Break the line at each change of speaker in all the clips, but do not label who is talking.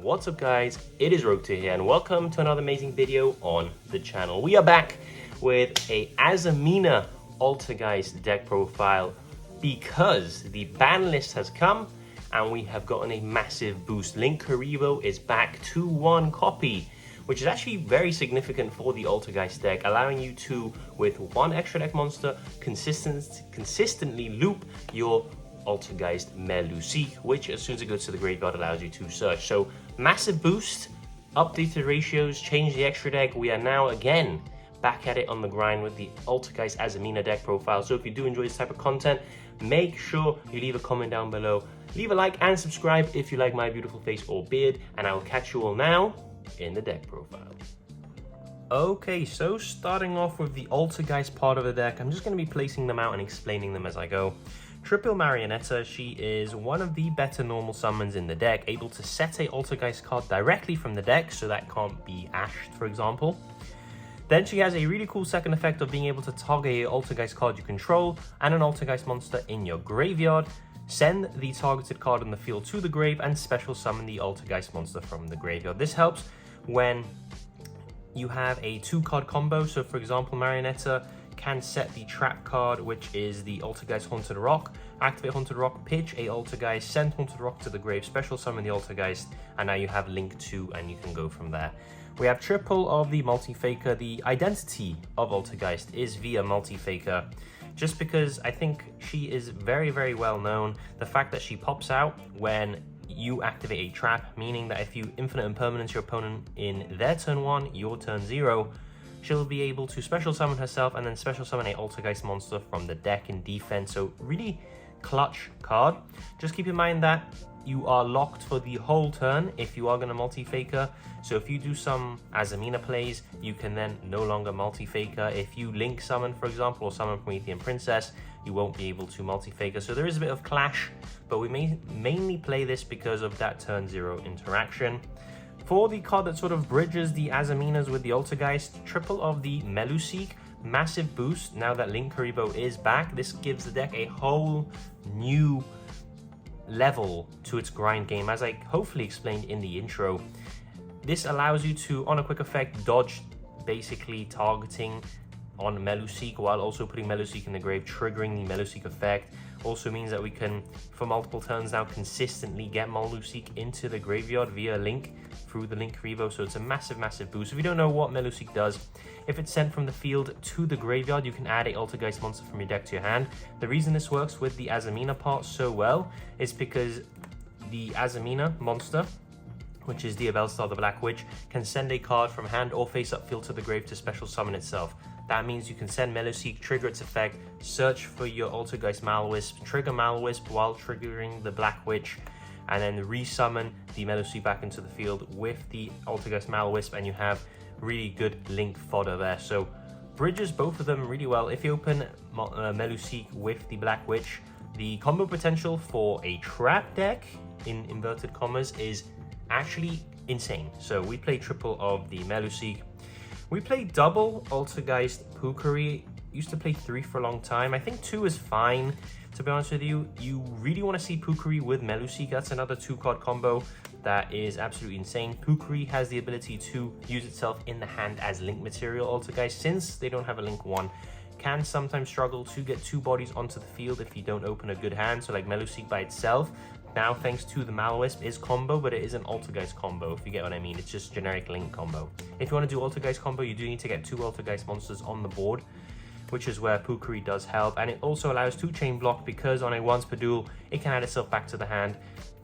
What's up guys, it is Roto here and welcome to another amazing video on the channel. We are back with a Azamina Altergeist deck profile because the ban list has come and we have gotten a massive boost. Yugioh is back to 1 copy, which is actually very significant for the Altergeist deck, allowing you to, with 1 extra deck monster, consistently loop your Altergeist Melusik, which as soon as it goes to the graveyard allows you to search. So massive boost, updated ratios, changed the extra deck. We are now again back at it on the grind with the Altergeist Azamina deck profile. So if you do enjoy this type of content, make sure you leave a comment down below, leave a like and subscribe if you like my beautiful face or beard, and I will catch you all now in the deck profile. Okay, so starting off with the Altergeist part of the deck, I'm just going to be placing them out and explaining them as I go. Triple Marionetta, she is one of the better normal summons in the deck, able to set a Altergeist card directly from the deck, so that can't be ashed, for example. Then she has a really cool second effect of being able to target a Altergeist card you control and an Altergeist monster in your graveyard, send the targeted card on the field to the grave, and special summon the Altergeist monster from the graveyard. This helps when you have a 2-card combo, so for example, Marionetta can set the trap card, which is the Altergeist Haunted Rock, activate Haunted Rock, pitch a Altergeist, send Haunted Rock to the grave, special summon the Altergeist, and now you have Link 2 and you can go from there. We have triple of the Multi-Faker. The identity of Altergeist is via Multi-Faker, just because I think she is very, very well known. The fact that she pops out when you activate a trap, meaning that if you infinite impermanence your opponent in their turn 1, your turn 0, she'll be able to special summon herself and then special summon a Altergeist monster from the deck in defense. So really clutch card. Just keep in mind that you are locked for the whole turn if you are going to multi-faker. So if you do some Azamina plays, you can then no longer multi-faker. If you link summon, for example, or summon Promethean Princess, you won't be able to multi-faker. So there is a bit of clash, but we may mainly play this because of that turn 0 interaction. For the card that sort of bridges the Azaminas with the Altergeist, triple of the Melusik, massive boost now that Yugioh is back. This gives the deck a whole new level to its grind game, as I hopefully explained in the intro. This allows you to, on a quick effect, dodge basically targeting on Melusik while also putting Melusik in the grave, triggering the Melusik effect. Also means that we can, for multiple turns now, consistently get Melusik into the graveyard via Link through the Yugioh. So it's a massive, massive boost. If you don't know what Melusik does, if it's sent from the field to the graveyard, you can add a Altergeist monster from your deck to your hand. The reason this works with the Azamina part so well is because the Azamina monster, which is the Abelstar the Black Witch, can send a card from hand or face up field to the grave to special summon itself. That means you can send Melusik, trigger its effect, search for your Altergeist Malwisp, trigger Malwisp while triggering the Black Witch, and then resummon the Melusik back into the field with the Altergeist Malwisp, and you have really good link fodder there. So bridges both of them really well. If you open Melusik with the Black Witch, the combo potential for a trap deck, in inverted commas, is actually insane. So we play triple of the Melusik. We play double Altergeist Pukari. Used to play 3 for a long time. I think 2 is fine, to be honest with you. You really want to see Pukari with Melusik. That's another 2-card combo that is absolutely insane. Pukari has the ability to use itself in the hand as link material. Altergeist, since they don't have a link 1, can sometimes struggle to get 2 bodies onto the field if you don't open a good hand. So like Melusik by itself, now thanks to the Malwisp, is combo, but it is an Altergeist combo, if you get what I mean. It's just generic link combo. If you want to do Altergeist combo, you do need to get 2 Altergeist monsters on the board, which is where Pukari does help. And it also allows 2 chain block, because on a once per duel, it can add itself back to the hand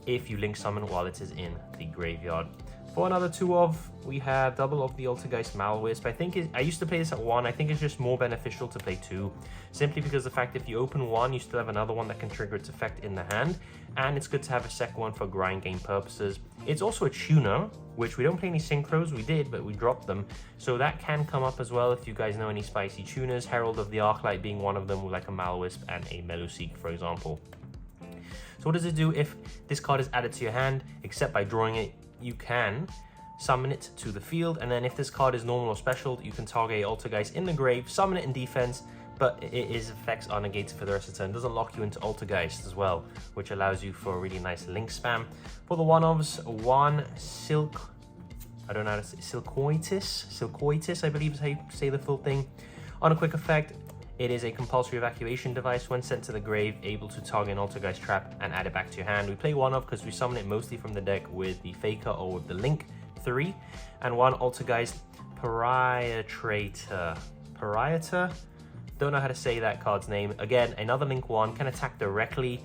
if you link summon while it is in the graveyard. For another 2 of, we have double of the Altergeist Malwisp. I used to play this at 1. I think it's just more beneficial to play 2, simply because the fact if you open 1, you still have another one that can trigger its effect in the hand, and it's good to have a second one for grind game purposes. It's also a tuner, which we don't play any synchros. We did, but we dropped them, so that can come up as well if you guys know any spicy tuners. Herald of the Arclight being one of them, with like a Malwisp and a Melusik, for example. So what does it do if this card is added to your hand? Except by drawing it, you can summon it to the field, and then if this card is normal or special, you can target Altergeist in the grave, summon it in defense, but its effects are negated for the rest of the turn. It doesn't lock you into Altergeist as well, which allows you for a really nice link spam. For the one-ofs, one Silk, I don't know how to say, Silkoitis, I believe is how you say the full thing. On a quick effect, it is a compulsory evacuation device. When sent to the grave, able to target an Altergeist trap and add it back to your hand. We play one of because we summon it mostly from the deck with the Faker or with the Link 3. And one Altergeist Pariator. Don't know how to say that card's name. Again, another Link 1, can attack directly.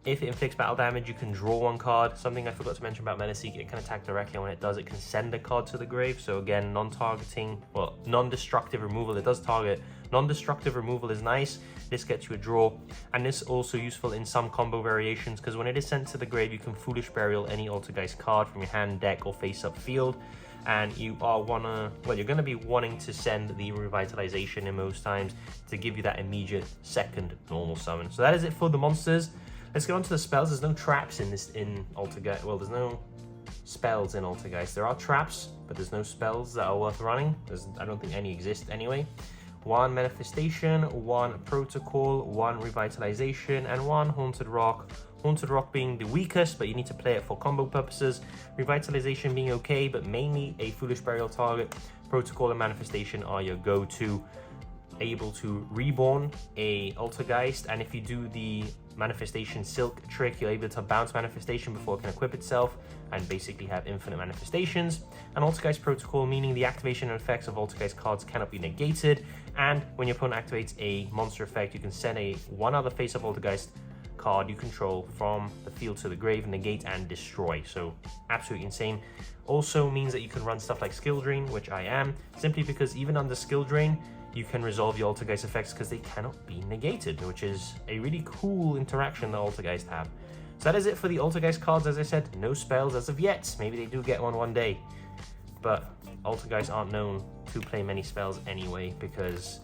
If it inflicts battle damage, you can draw one card. Something I forgot to mention about Menaseek, it can attack directly, and when it does, it can send a card to the grave. So again, non-targeting, well, non-destructive removal. It does target. Non-destructive removal is nice. This gets you a draw, and this is also useful in some combo variations, because when it is sent to the grave, you can Foolish Burial any Altergeist card from your hand, deck, or face-up field. And you are you're going to be wanting to send the Revitalization in most times to give you that immediate second normal summon. So that is it for the monsters. Let's get on to the spells. There's no traps in Altergeist. Well, there's no spells in Altergeist. There are traps, but there's no spells that are worth running. I don't think any exist anyway. One Manifestation, one Protocol, one Revitalization, and one Haunted Rock. Haunted Rock being the weakest, but you need to play it for combo purposes. Revitalization being okay, but mainly a Foolish Burial target. Protocol and Manifestation are your go-to. Able to reborn a Altergeist, and if you do the Manifestation Silk trick, you're able to bounce Manifestation before it can equip itself and basically have infinite manifestations. An Altergeist Protocol, meaning the activation and effects of Altergeist cards cannot be negated, and when your opponent activates a monster effect, you can send one other face-up Altergeist card you control from the field to the grave, negate and destroy. So absolutely insane. Also means that you can run stuff like Skill Drain, which I am, simply because even under Skill Drain, you can resolve your Altergeist effects because they cannot be negated, which is a really cool interaction that Altergeist have. So that is it for the Altergeist cards. As I said, no spells as of yet. Maybe they do get one day. But Altergeist aren't known to play many spells anyway because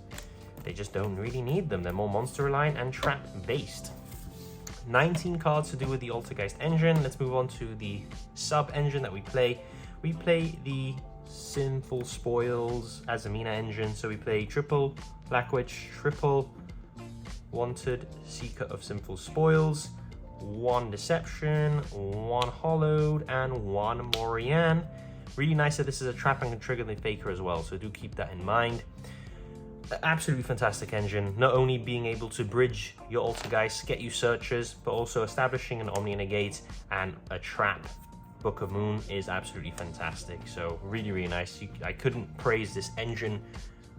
they just don't really need them. They're more monster reliant and trap based. 19 cards to do with the Altergeist engine. Let's move on to the sub engine that we play. We play the Sinful Spoils Azamina engine. So we play triple Black Witch, triple Wanted Seeker of Sinful Spoils, one Deception, one Hollowed, and one Morian. Really nice that this is a trap and can trigger the Faker as well, so do keep that in mind. Absolutely fantastic engine, not only being able to bridge your Altergeist, get you searches, but also establishing an Omni Negate and a trap. Book of Moon is absolutely fantastic, so really nice. I couldn't praise this engine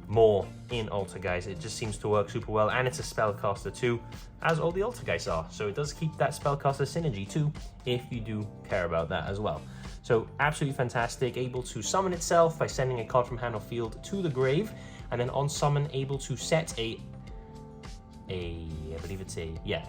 more in Altergeist. It just seems to work super well, and it's a spellcaster too, as all the Altergeists are, so it does keep that spellcaster synergy too, if you do care about that as well. So absolutely fantastic, able to summon itself by sending a card from hand or field to the grave, and then on summon able to set a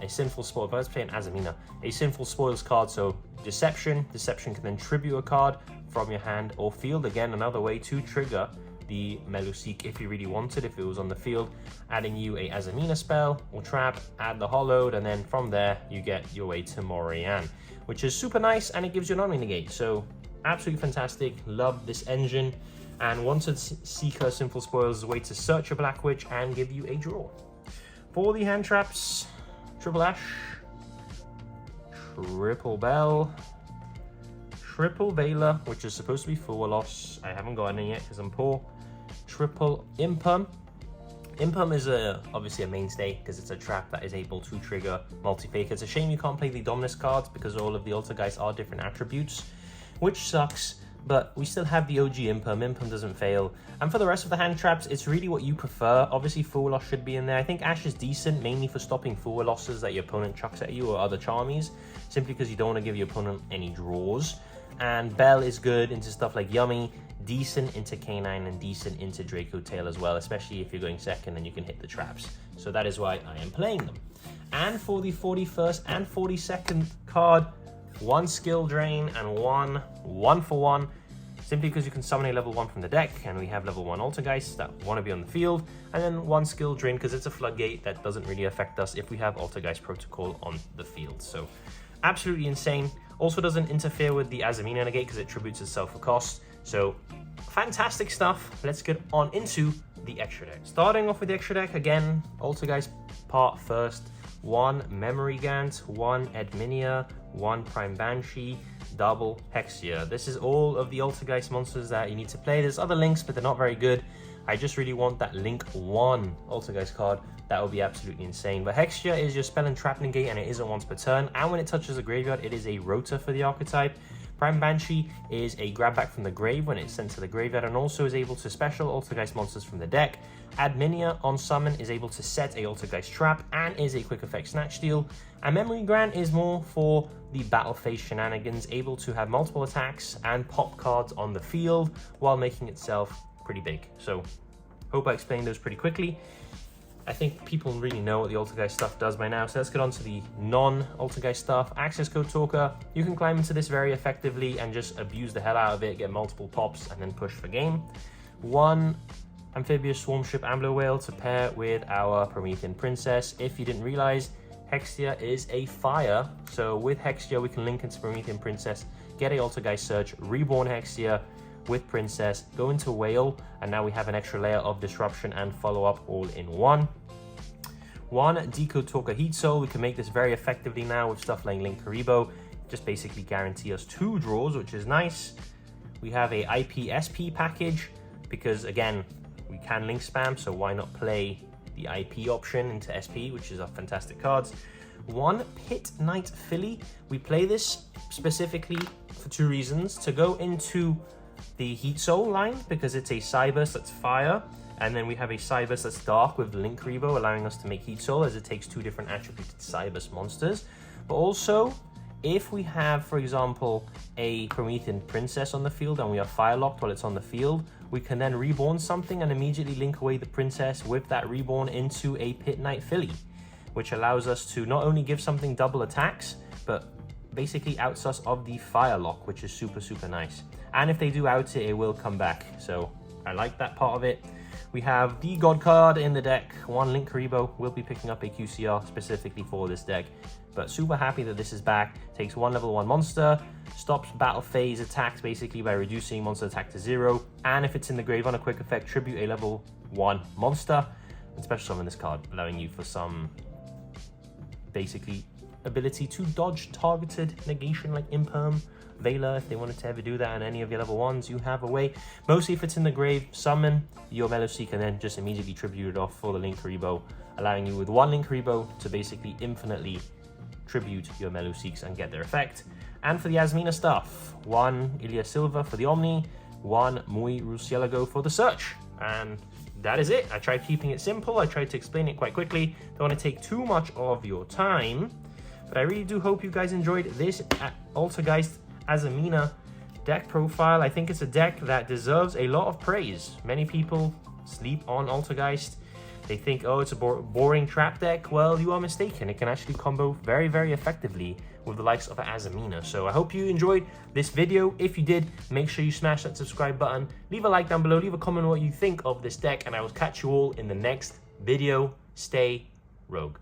Sinful Spoil, but let's play an Azamina. A Sinful Spoils card, so Deception can then tribute a card from your hand or field. Again, another way to trigger the Meluseek if you really wanted, if it was on the field, adding you a Azamina spell or trap, add the Hollowed, and then from there you get your way to Morian, which is super nice, and it gives you an Omni Negate. So absolutely fantastic, love this engine. And Wanted Seeker Sinful Spoils is a way to search a Black Witch and give you a draw. For the hand traps, Triple Ash, Triple Bell, Triple Veiler, which is supposed to be full loss. I haven't got any yet because I'm poor. Triple Impum. Impum is obviously a mainstay because it's a trap that is able to trigger multi-fake. It's a shame you can't play the Dominus cards because all of the Altergeists are different attributes, which sucks. But we still have the OG Impum. Impum doesn't fail. And for the rest of the hand traps, it's really what you prefer. Obviously, Full Loss should be in there. I think Ash is decent, mainly for stopping Full Losses that your opponent chucks at you or other Charmies, simply because you don't want to give your opponent any draws. And Bell is good into stuff like Yummy, decent into Canine, and decent into Draco Tail as well, especially if you're going second and you can hit the traps. So that is why I am playing them. And for the 41st and 42nd card, one Skill Drain and one for one, simply because you can summon a level 1 from the deck, and we have level 1 Altergeists that want to be on the field, and then one Skill Drain because it's a floodgate that doesn't really affect us if we have Altergeist Protocol on the field. So absolutely insane. Also doesn't interfere with the Azamina negate because it tributes itself for cost. So fantastic stuff. Let's get on into the extra deck. Starting off with the extra deck, again, Altergeist part first. 1 Memory Gant, 1 Adminia, 1 Prime Banshee, double Hexia. This is all of the Altergeist monsters that you need to play. There's other links, but they're not very good. I just really want that Link 1 Altergeist card. That would be absolutely insane. But Hexia is your spell and trap negate, and it isn't once per turn. And when it touches a graveyard, it is a rota for the archetype. Prime Banshee is a grab back from the grave when it's sent to the graveyard, and also is able to special Altergeist monsters from the deck. Adminia on summon is able to set a Altergeist trap and is a quick effect snatch steal. And Memory Grant is more for the battle phase shenanigans, able to have multiple attacks and pop cards on the field while making itself pretty big. So hope I explained those pretty quickly. I think people really know what the Altergeist stuff does by now, so let's get on to the non-Altergeist stuff. Access Code Talker, you can climb into this very effectively and just abuse the hell out of it, get multiple pops, and then push for game. 1 Amphibious Swarmship Ambler Whale to pair with our Promethean Princess. If you didn't realize, Hexia is a fire, so with Hexia we can link into Promethean Princess, get a Altergeist Search, reborn Hexia with Princess, go into Whale, and now we have an extra layer of disruption and follow-up all in one. 1 Decode Talker Heat Soul, we can make this very effectively now with stuff like Link Karibo, just basically guarantee us 2 draws, which is nice. We have a IP SP package, because again, we can link spam, so why not play the IP option into SP, which is a fantastic cards. 1 Pit Knight Filly, we play this specifically for 2 reasons. To go into the Heat Soul line, because it's a Cyberse that's fire, and then we have a Cyberse that's dark with Link Rebo, allowing us to make Heat Soul, as it takes 2 different attributed Cyberse monsters. But also, if we have, for example, a Promethean Princess on the field and we are fire locked while it's on the field, we can then reborn something and immediately link away the Princess with that reborn into a Pit Knight Filly, which allows us to not only give something double attacks, but basically outs us of the fire lock, which is super, super nice. And if they do out it, it will come back. So I like that part of it. We have the God card in the deck. 1 Link Karibo. We'll be picking up a QCR specifically for this deck. But super happy that this is back. Takes 1 level 1 monster. Stops battle phase attacks basically by reducing monster attack to 0. And if it's in the grave on a quick effect, tribute a level 1 monster. And special summon this card, allowing you for some basically ability to dodge targeted negation like Imperm, Vela, if they wanted to ever do that on any of your level 1s, you have a way. Mostly if it's in the grave, summon your Meloseek and then just immediately tribute it off for the Link Karibo, allowing you with 1 Link Karibo to basically infinitely tribute your Meloseeks and get their effect. And for the Azamina stuff, 1 Ilya Silva for the Omni, 1 Mui Rusielago for the Search. And that is it. I tried keeping it simple. I tried to explain it quite quickly. Don't want to take too much of your time, but I really do hope you guys enjoyed this Altergeist Azamina deck profile. I think it's a deck that deserves a lot of praise. Many people sleep on Altergeist. They think, oh, it's a boring trap deck. Well, you are mistaken. It can actually combo very, very effectively with the likes of Azamina. So I hope you enjoyed this video. If you did, make sure you smash that subscribe button. Leave a like down below. Leave a comment on what you think of this deck. And I will catch you all in the next video. Stay rogue.